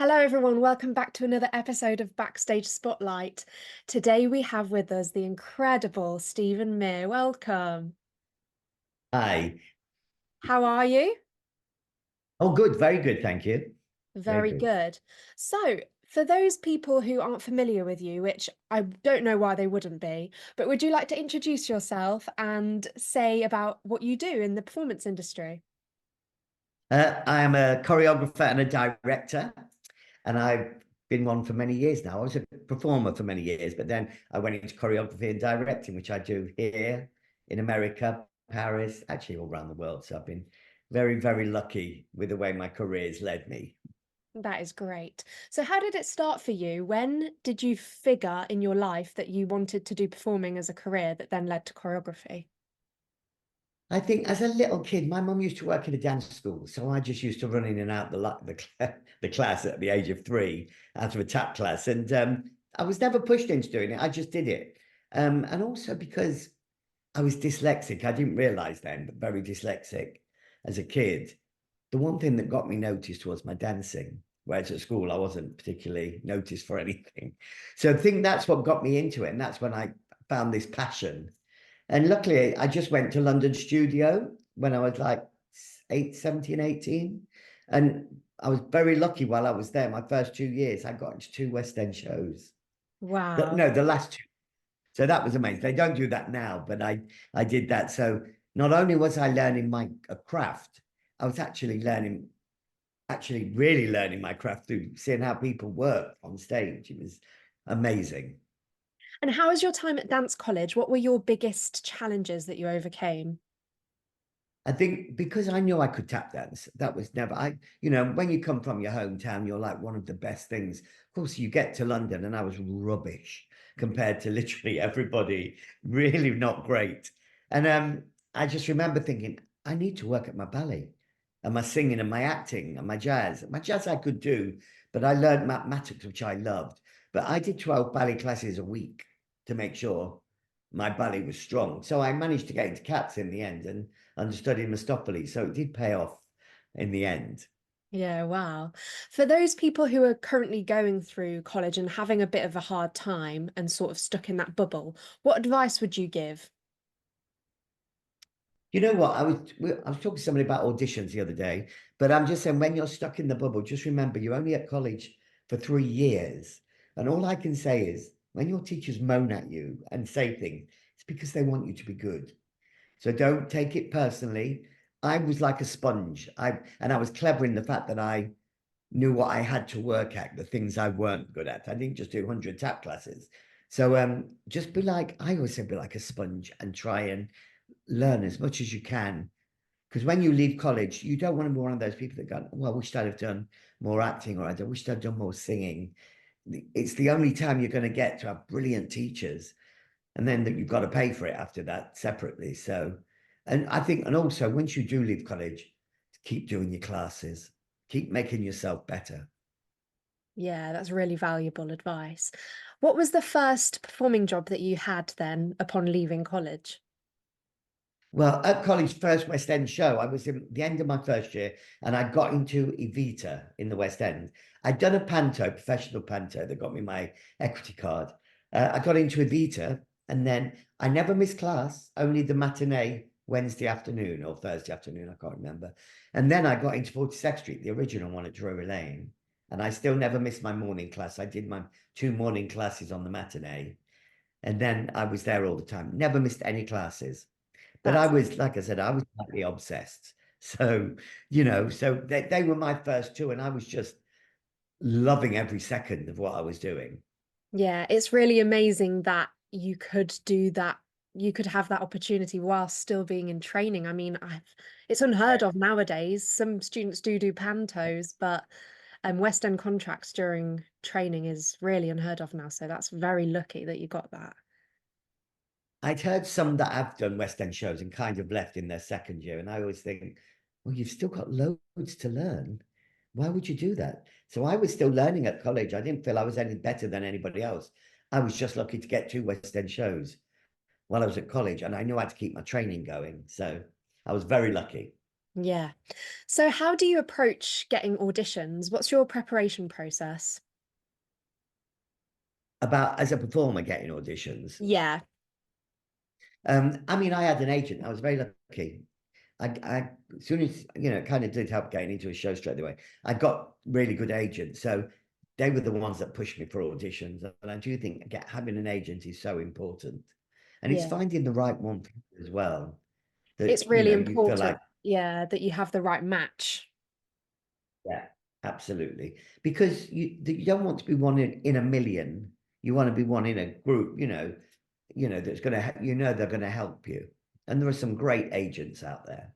Hello, everyone. Welcome back to another episode of Backstage Spotlight. Today we have with us the incredible Stephen Mear. Welcome. Hi. How are you? Oh, good. Very good. Thank you. Very Very good. good. So, for those people who aren't familiar with you, which I don't know why they wouldn't be, but would you like to introduce yourself and say about what you do in the performance industry? I am a choreographer and a director, and I've been one for many years now. I was a performer for many years, but then I went into choreography and directing, which I do here in America, Paris, actually all around the world. So I've been very, very lucky with the way my career's led me. That is great. So, how did it start for you? When did you figure in your life that you wanted to do performing as a career that then led to choreography? I think as a little kid, my mum used to work in a dance school, so I just used to run in and out the class at the age of 3, out of a tap class, and I was never pushed into doing it. I just did it, and also because I was dyslexic, I didn't realize then, but very dyslexic as a kid. The one thing that got me noticed was my dancing, whereas at school I wasn't particularly noticed for anything. So I think that's what got me into it, and that's when I found this passion. And luckily, I just went to London studio when I was like 17, 18. And I was very lucky while I was there. My first 2 years, I got into 2 West End shows. Wow. No, the last two. So that was amazing. They don't do that now, but I did that. So not only was I learning my craft, I was actually really learning my craft through seeing how people work on stage. It was amazing. And how was your time at dance college? What were your biggest challenges that you overcame? I think because I knew I could tap dance, that was never when you come from your hometown, you're like one of the best things. Of course, you get to London and I was rubbish compared to literally everybody, really not great. And I just remember thinking, I need to work at my ballet and my singing and my acting and my jazz. My jazz I could do, but I learned mathematics, which I loved. But I did 12 ballet classes a week to make sure my ballet was strong. So I managed to get into cats in the end and understudied Mistopheles. So it did pay off in the end. Yeah, wow. For those people who are currently going through college and having a bit of a hard time and sort of stuck in that bubble, what advice would you give? You know what? I was talking to somebody about auditions the other day, but I'm just saying when you're stuck in the bubble, just remember you're only at college for 3 years. And all I can say is when your teachers moan at you and say things, it's because they want you to be good. So don't take it personally. I was like a sponge. I was clever in the fact that I knew what I had to work at, the things I weren't good at. I didn't just do 100 tap classes. So just be like, I always say be like a sponge and try and learn as much as you can. Because when you leave college, you don't want to be one of those people that go, well, I wish I'd have done more acting or I wish I'd done more singing. It's the only time you're going to get to have brilliant teachers. And then that you've got to pay for it after that separately. So, and I think, and also once you do leave college, keep doing your classes, keep making yourself better. Yeah, that's really valuable advice. What was the first performing job that you had then upon leaving college? Well, at college, first West End show, I was in the end of my first year and I got into Evita in the West End. I'd done a panto, professional panto that got me my equity card. I got into Evita and then I never missed class, only the matinee Wednesday afternoon or Thursday afternoon, I can't remember. And then I got into 42nd Street, the original one at Drury Lane. And I still never missed my morning class. I did my 2 morning classes on the matinee. And then I was there all the time, never missed any classes. But I That's was, like I said, I was slightly obsessed. So, so they were my first two, and I was just loving every second of what I was doing. Yeah, it's really amazing that you could do that. You could have that opportunity while still being in training. I mean, it's unheard of nowadays. Some students do pantos, but West End contracts during training is really unheard of now. So that's very lucky that you got that. I'd heard some that have done West End shows and kind of left in their second year. And I always think, well, you've still got loads to learn. Why would you do that? So I was still learning at college. I didn't feel I was any better than anybody else. I was just lucky to get 2 West End shows while I was at college. And I knew I had to keep my training going. So I was very lucky. Yeah. So how do you approach getting auditions? What's your preparation process? About as a performer getting auditions. Yeah. I mean, I had an agent. I was very lucky. As soon as it kind of did help getting into a show straight away. I got really good agents, so they were the ones that pushed me for auditions. And I do think having an agent is so important, and it's Yeah. finding the right one for you as well. It's That really you feel like, important, yeah, that you have the right match. yeah, absolutely, because you don't want to be one in a million. You want to be one in a group. That's gonna they're gonna help you, and there are some great agents out there.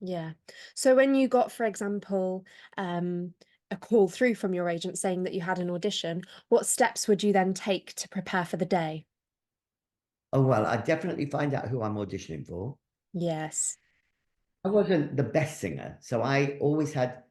Yeah. So when you got, for example, um, a call through from your agent saying that you had an audition, what steps would you then take to prepare for the day? Oh well, I definitely find out who I'm auditioning for. Yes. I wasn't the best singer, so I always had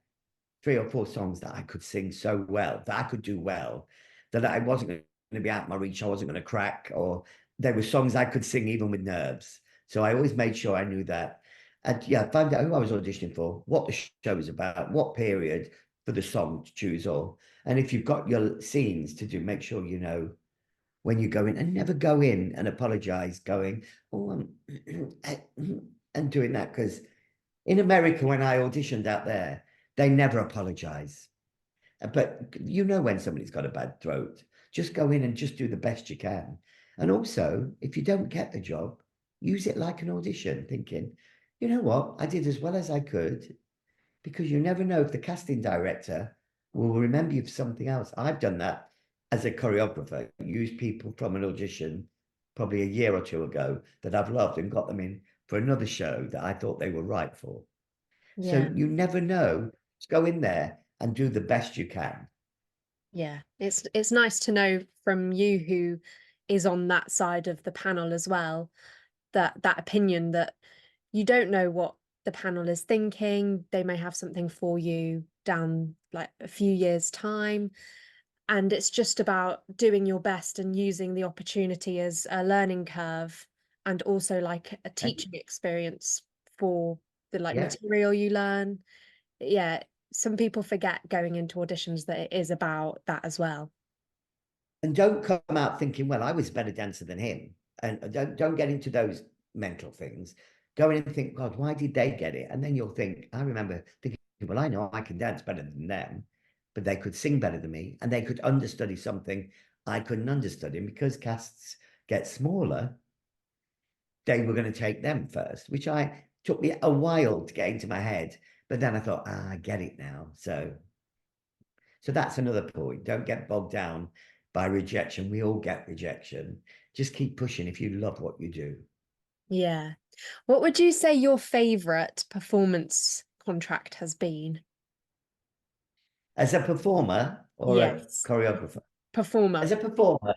3 or 4 songs that I could sing so well, that I could do well, that I wasn't going to be out my reach, I wasn't going to crack, or there were songs I could sing even with nerves. So I always made sure I knew that. And yeah, find out who I was auditioning for, what the show was about, what period for the song to choose, or and if you've got your scenes to do, make sure you know when you go in, and never go in and apologize, going, oh, and doing that, because in America, when I auditioned out there, they never apologize. But when somebody's got a bad throat, just go in and just do the best you can. And also, if you don't get the job, use it like an audition, thinking, you know what, I did as well as I could, because you never know if the casting director will remember you for something else. I've done that as a choreographer, used people from an audition probably a year or two ago that I've loved and got them in for another show that I thought they were right for. So Yeah. you never know. Just go in there and do the best you can. Yeah. It's nice to know from you who is on that side of the panel as well, that opinion that you don't know what the panel is thinking. They may have something for you down like a few years' time. And it's just about doing your best and using the opportunity as a learning curve and also like a And teaching experience for the like yeah, material you learn. Yeah, some people forget going into auditions that it is about that as well. and don't come out thinking, well, I was a better dancer than him. And don't get into those mental things. Go in and think, God, why did they get it? And then you'll think, I remember thinking, well, I know I can dance better than them, but they could sing better than me, and they could understudy something I couldn't understudy. And because casts get smaller, they were going to take them first, which I took me a while to get into my head. But then I thought, I get it now. So that's another point. Don't get bogged down by rejection. We all get rejection. Just keep pushing if you love what you do. Yeah. What would you say your favorite performance contract has been? As a performer or a Yes. choreographer? Performer. As a performer,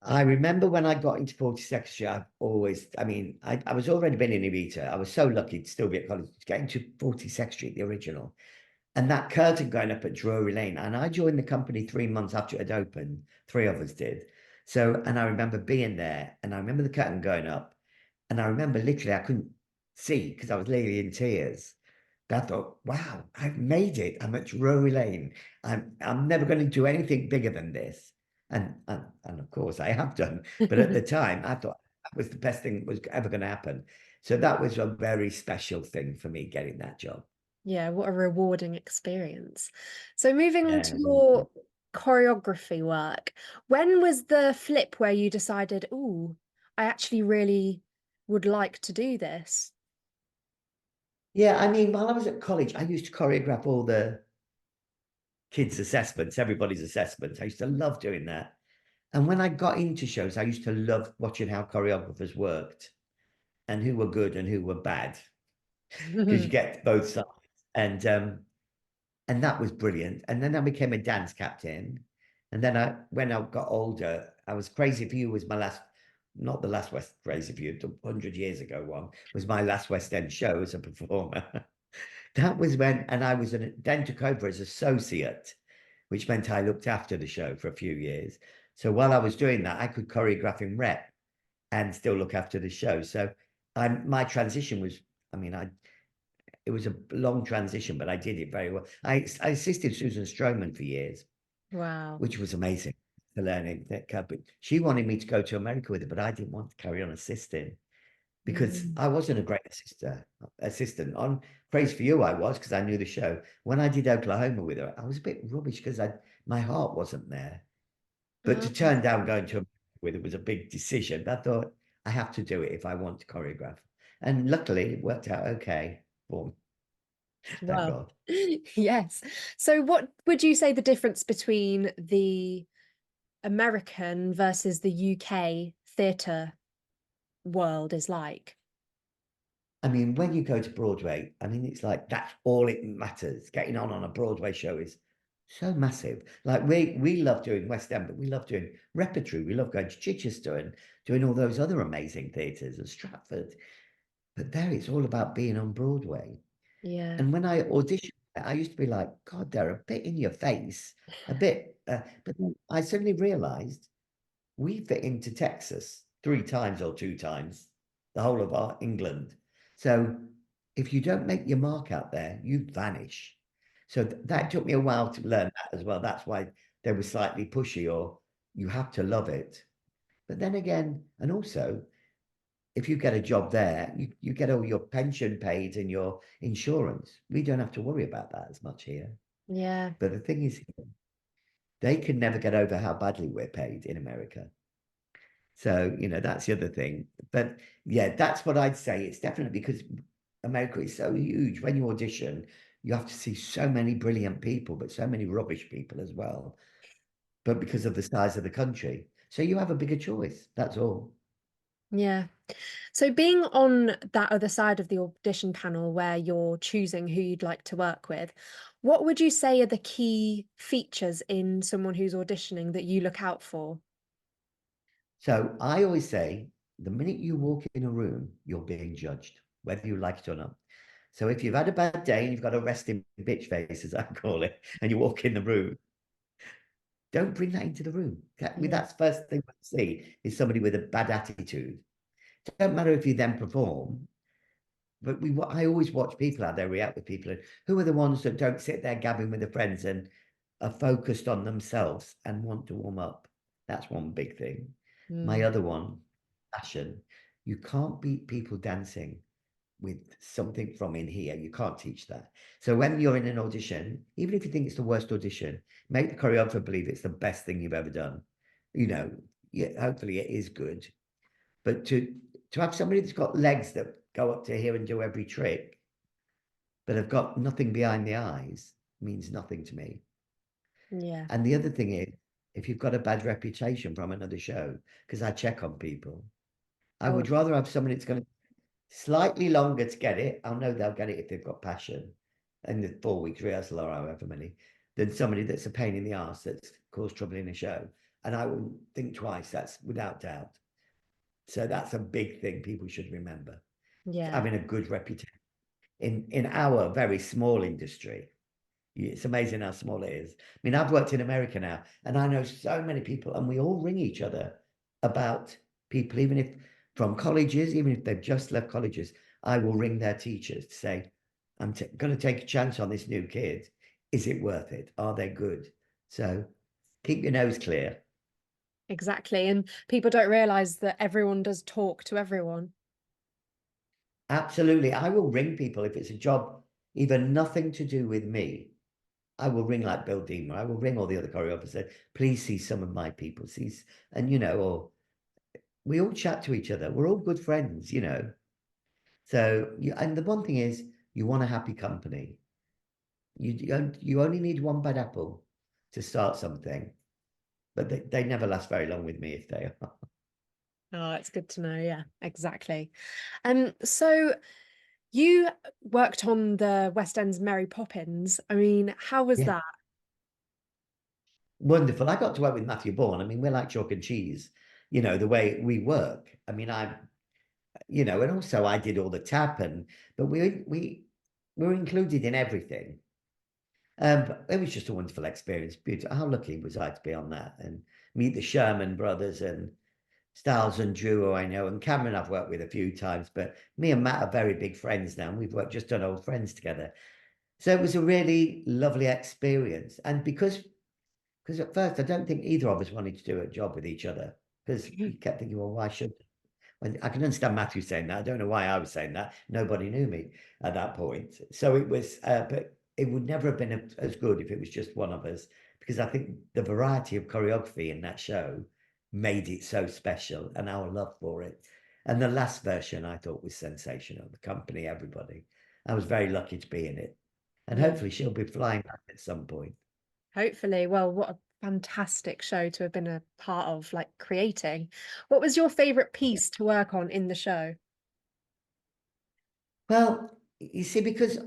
I remember when I got into 42nd Street, I was already been in Ibiza. I was so lucky to still be at college to get into 42nd Street, the original. And that curtain going up at Drury Lane. And I joined the company 3 months after it had opened. 3 of us did. So, and I remember being there, and I remember the curtain going up. And I remember literally I couldn't see because I was literally in tears. But I thought, wow, I've made it. I'm at Drury Lane. I'm never going to do anything bigger than this. And of course I have done. But at the time, I thought that was the best thing that was ever going to happen. So that was a very special thing for me getting that job. Yeah, what a rewarding experience. So moving on to Yeah. your choreography work, when was the flip where you decided, oh, I actually really would like to do this? Yeah, I mean, while I was at college, I used to choreograph all the kids' assessments, everybody's assessments. I used to love doing that. And when I got into shows, I used to love watching how choreographers worked and who were good and who were bad, because you get both sides. And and that was brilliant. And then I became a dance captain. And then when I got older, I was Crazy for You was my last, not the last West Crazy for You, 100 years ago one was my last West End show as a performer. That was when, and I was then took over as associate, which meant I looked after the show for a few years. So while I was doing that, I could choreograph in rep and still look after the show. So my transition was, I mean, it was a long transition, but I did it very well. I assisted Susan Stroman for years, Wow. which was amazing to learn it. But she wanted me to go to America with her, but I didn't want to carry on assisting because Mm. I wasn't a great assistant. On Praise for You, I was because I knew the show. When I did Oklahoma with her, I was a bit rubbish because my heart wasn't there. But to Oh, turn down going to America with it was a big decision. But I thought I have to do it if I want to choreograph. And luckily, it worked out okay for me. Thank well, God. yes. So what would you say the difference between the American versus the UK theatre world is like? I mean, when you go to Broadway, I mean, it's like that's all it matters. Getting on a Broadway show is so massive. Like we love doing West End, but we love doing repertory. We love going to Chichester and doing all those other amazing theatres and Stratford. But there, it's all about being on Broadway. Yeah. And when I auditioned, I used to be like, God, they're a bit in your face, a bit. But then I suddenly realised we fit into Texas 3 times or 2 times, the whole of our England. So if you don't make your mark out there, you vanish. So that took me a while to learn that as well. That's why they were slightly pushy, or you have to love it. But then again, and also, if you get a job there, you get all your pension paid and your insurance. We don't have to worry about that as much here. Yeah. But the thing is, they can never get over how badly we're paid in America. So, that's the other thing. But yeah, that's what I'd say. It's definitely because America is so huge. When you audition, you have to see so many brilliant people, but so many rubbish people as well. But because of the size of the country. So you have a bigger choice. That's all. Yeah. So being on that other side of the audition panel where you're choosing who you'd like to work with, what would you say are the key features in someone who's auditioning that you look out for? So I always say the minute you walk in a room, you're being judged, whether you like it or not. So if you've had a bad day and you've got a resting bitch face, as I call it, and you walk in the room, don't bring that into the room. Yeah. That's the first thing I see is somebody with a bad attitude. It don't matter if you then perform, but I always watch people how they react with people. And who are the ones that don't sit there gabbing with their friends and are focused on themselves and want to warm up? That's one big thing. My Mm. other one, passion. You can't beat people dancing with something from in here. You can't teach that. So when you're in an audition, even if you think it's the worst audition, make the choreographer believe it's the best thing you've ever done. You know, yeah, hopefully it is good. But to have somebody that's got legs that go up to here and do every trick, but have got nothing behind the eyes means nothing to me. Yeah. And the other thing is, if you've got a bad reputation from another show, because I check on people, I Oh, would rather have somebody that's going to slightly longer to get it. I'll know they'll get it if they've got passion and the 4 weeks rehearsal or however many, than somebody that's a pain in the ass that's caused trouble in a show. And I will think twice, that's without doubt. So that's a big thing people should remember. yeah. Having a good reputation in our very small industry. It's amazing how small it is. I mean, I've worked in America now, and I know so many people, and we all ring each other about people, even if from colleges, even if they've just left colleges, I will ring their teachers to say, I'm going to take a chance on this new kid. Is it worth it? Are they good? So keep your nose clear. Exactly. And people don't realize that everyone does talk to everyone. Absolutely. I will ring people if it's a job, even nothing to do with me. I will ring like Bill Deemer. I will ring all the other choreographers. Say, please see some of my people. See, and or we all chat to each other. We're all good friends. So and the one thing is, you want a happy company. You only need one bad apple to start something, but they never last very long with me if they are. Oh, it's good to know. Yeah, exactly. So you worked on the West End's Mary Poppins. I mean, how was Yeah, that? wonderful. I got to work with Matthew Bourne. I mean, we're like chalk and cheese. The way we work. I mean, and also I did all the tap but we were included in everything. But it was just a wonderful experience. Beautiful. How lucky was I to be on that and meet the Sherman brothers and Styles and Drew, who I know, and Cameron I've worked with a few times, but me and Matt are very big friends now, and we've worked just done Old Friends together. So it was a really lovely experience. And because at first I don't think either of us wanted to do a job with each other, because we kept thinking, well, why should when I can understand Matthew saying that. I don't know why I was saying that. Nobody knew me at that point. So it was, but it would never have been as good if it was just one of us, because I think the variety of choreography in that show made it so special and our love for it. And the last version I thought was sensational. The company, everybody. I was very lucky to be in it. And Yeah, hopefully she'll be flying back at some point. hopefully. Well, what a fantastic show to have been a part of, like creating. What was your favorite piece to work on in the show? Well, you see, because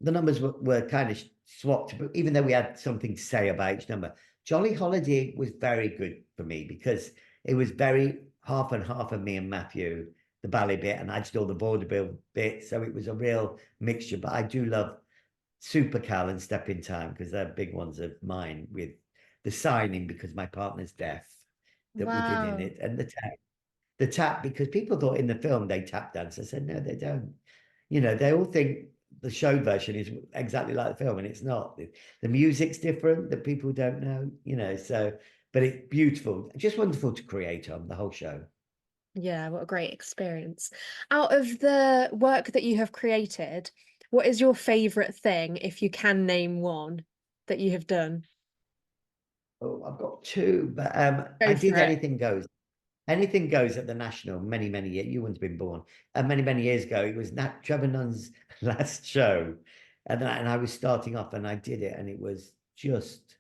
the numbers were kind of swapped, but even though we had something to say about each number, Jolly Holiday was very good for me because it was very half and half of me and Matthew, the ballet bit, and I did all the vaudeville bit. So it was a real mixture. But I do love Super Cal and Step in Time because they're big ones of mine with the signing because my partner's deaf that we did in Wow. it and the tap because people thought in the film they tap dance. I said, no, they don't. You know, they all think the show version is exactly like the film, and it's not. The music's different that people don't know, you know, so, but it's beautiful, just wonderful to create on the whole show. Yeah, what a great experience. Out of the work that you have created, what is your favorite thing, if you can name one, that you have done? Oh, I've got two, but I Go did for it. Anything Goes. Anything Goes at the National many years. You wouldn't have been born. Many years ago, it was Nat Trevor Nunn's last show, and I was starting off, and I did it, and it was just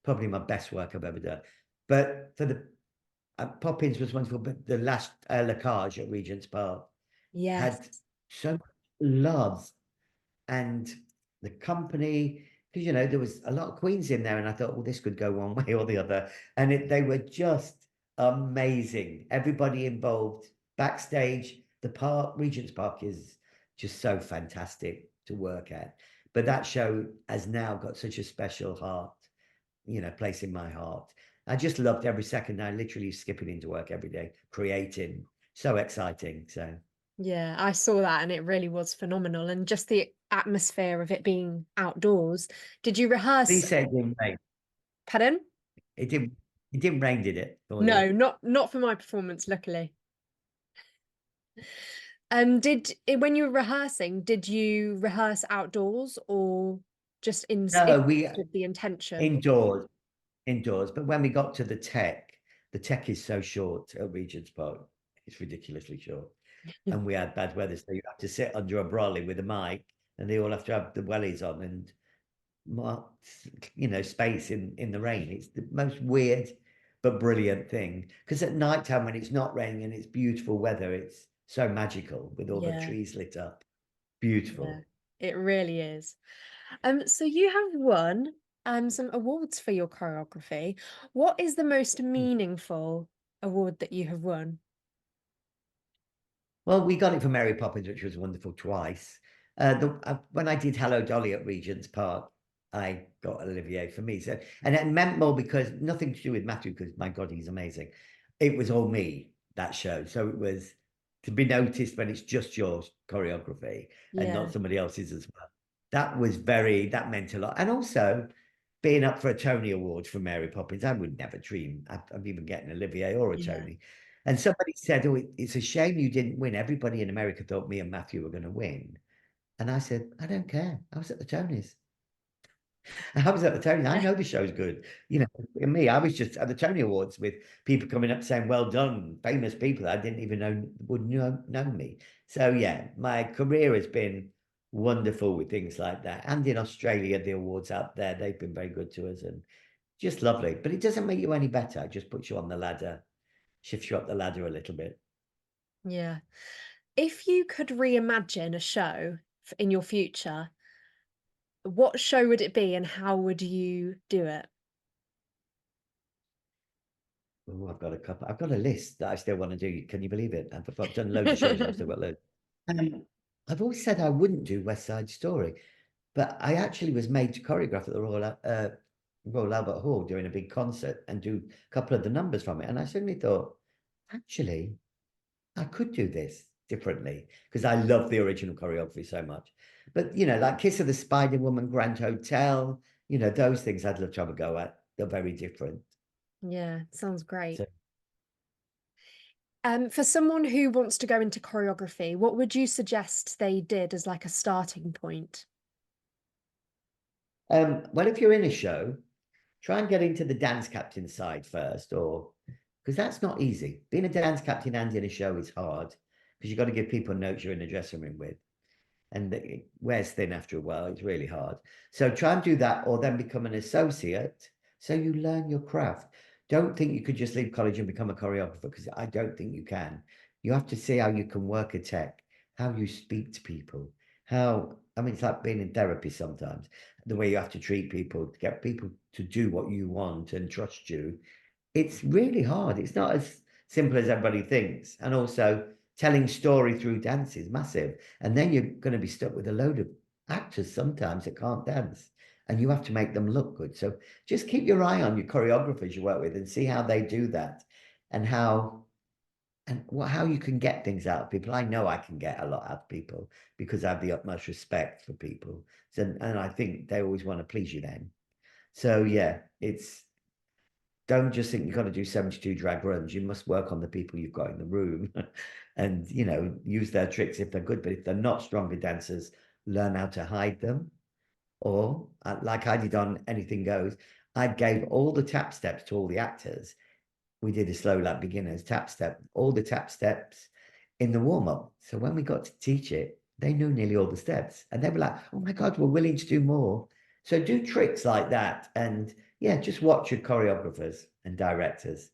probably my best work I've ever done. But for the Poppins was wonderful, but the last Lacage at Regent's Park Yes. had so much love and the company, because you know there was a lot of queens in there, and I thought, well, this could go one way or the other, and they were just amazing. Everybody involved, backstage, the park, Regent's Park is just so fantastic to work at. But that show has now got such a special heart, you know, place in my heart. I just loved every second. I literally skipping into work every day, creating. So exciting. So Yeah, I saw that and it really was phenomenal. And just the atmosphere of it being outdoors. Did you rehearse? please say it didn't rain. Pardon? It didn't. It didn't rain, did it? For you? No, not for my performance, luckily. When you were rehearsing, did you rehearse outdoors or just in No, we with the intention? indoors, indoors. But when we got to the tech is so short at Regent's Park. It's ridiculously short. And we had bad weather, so you have to sit under a brolly with a mic, and they all have to have the wellies on and mark, you know, space in the rain. It's the most weird but brilliant thing. Because at night time when it's not raining and it's beautiful weather, it's so magical with all the Yeah, trees lit up. yeah, Beautiful. it really is. So you have won some awards for your choreography. What is the most meaningful award that you have won? Well, we got it for Mary Poppins, which was wonderful twice. When I did Hello Dolly at Regent's Park, I got Olivier for me. So, and it meant more because nothing to do with Matthew, because my God, he's amazing. It was all me, that show. So it was to be noticed when it's just your choreography and not Yeah, somebody else's as well. That meant a lot. And also being up for a Tony Award for Mary Poppins, I would never dream of even getting Olivier or a yeah. Tony. And somebody said, oh, it's a shame you didn't win. Everybody in America thought me and Matthew were going to win. And I said, I don't care. I was at the Tonys. I was at the Tonys. I know the show's good. You know, and me, I was just at the Tony Awards with people coming up saying, well done, famous people I didn't even know would know me. So, yeah, my career has been wonderful with things like that. And in Australia, the awards out there, they've been very good to us and just lovely. But it doesn't make you any better. It just puts you on the ladder, shifts you up the ladder a little bit. Yeah. If you could reimagine a show in your future, what show would it be and how would you do it? Oh, I've got a couple. I've got a list that I still want to do. Can you believe it? I've done loads of shows and I've still got loads. I've always said I wouldn't do West Side Story, but I actually was made to choreograph at the Royal Albert Hall during a big concert and do a couple of the numbers from it. And I suddenly thought, actually, I could do this differently because I love the original choreography so much. But, like Kiss of the Spider Woman, Grand Hotel, those things I'd love to have a go at. They're very different. Yeah, sounds great. So, For someone who wants to go into choreography, what would you suggest they did as like a starting point? well, if you're in a show, try and get into the dance captain side first, or because that's not easy. Being a dance captain and in a show is hard because you've got to give people notes you're in the dressing room with. And it wears thin after a while. It's really hard. So try and do that, or then become an associate so you learn your craft. Don't think you could just leave college and become a choreographer because I don't think you can. You have to see how you can work a tech, how you speak to people, I mean, it's like being in therapy sometimes, the way you have to treat people to get people to do what you want and trust you. It's really hard. It's not as simple as everybody thinks. And also telling story through dance is massive. And then you're going to be stuck with a load of actors sometimes that can't dance. And you have to make them look good. So just keep your eye on your choreographers you work with and see how they do that and how you can get things out of people. I know I can get a lot out of people because I have the utmost respect for people. So, and I think they always want to please you then. So yeah, don't just think you've got to do 72 drag runs. You must work on the people you've got in the room and, use their tricks if they're good. But if they're not stronger dancers, learn how to hide them. Or, like I did on Anything Goes, I gave all the tap steps to all the actors. We did a slow lap beginners tap step, all the tap steps in the warm up. So when we got to teach it, they knew nearly all the steps and they were like, oh my God, we're willing to do more. So do tricks like that. And yeah, just watch your choreographers and directors.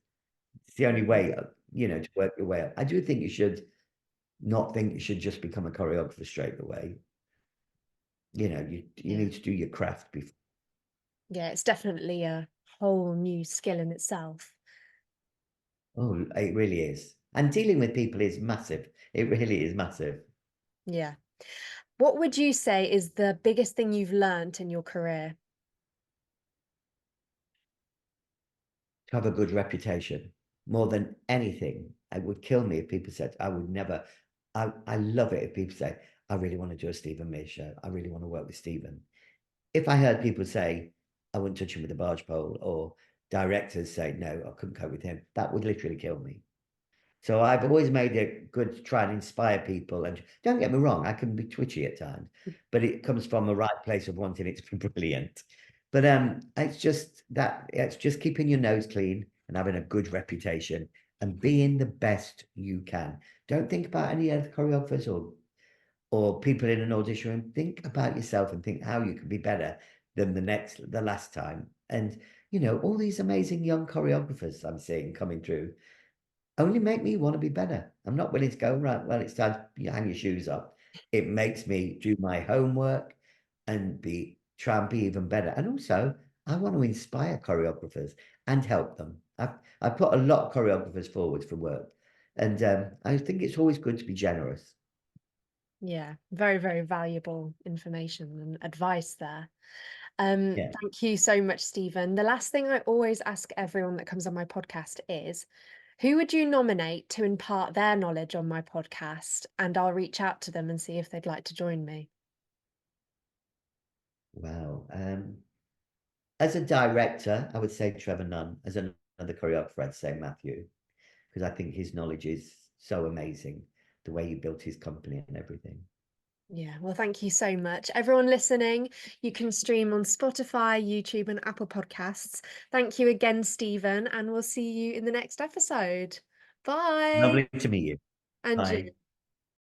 It's the only way, to work your way up. I do think you should not think you should just become a choreographer straight away. You Yeah. need to do your craft before. Yeah, it's definitely a whole new skill in itself. Oh, it really is. And dealing with people is massive. It really is massive. Yeah. What would you say is the biggest thing you've learnt in your career? To have a good reputation more than anything. It would kill me if people said, I would never. I love it if people say, I really want to do a Stephen Mear show. I really want to work with Stephen. If I heard people say, I wouldn't touch him with a barge pole, or directors say, no, I couldn't cope with him, that would literally kill me. So I've always made it good to try and inspire people. And don't get me wrong, I can be twitchy at times, but it comes from the right place of wanting it to be brilliant. But it's just keeping your nose clean and having a good reputation and being the best you can. Don't think about any other choreographers or people in an audition room. Think about yourself and think how you can be better than the last time. And all these amazing young choreographers I'm seeing coming through only make me want to be better. I'm not willing to go, right, well, it's time to hang your shoes up. It makes me do my homework and try and be even better. And also, I want to inspire choreographers and help them. I put a lot of choreographers forward for work. And I think it's always good to be generous. Yeah, very, very valuable information and advice there. Yeah. Thank you so much, Stephen. The last thing I always ask everyone that comes on my podcast is, who would you nominate to impart their knowledge on my podcast? And I'll reach out to them and see if they'd like to join me. Wow. As a director, I would say Trevor Nunn. As another choreographer, I'd say Matthew, because I think his knowledge is so amazing, the way he built his company and everything. Yeah, well, thank you so much. Everyone listening, you can stream on Spotify, YouTube, and Apple Podcasts. Thank you again, Stephen, and we'll see you in the next episode. Bye. Lovely to meet you. And you. Bye.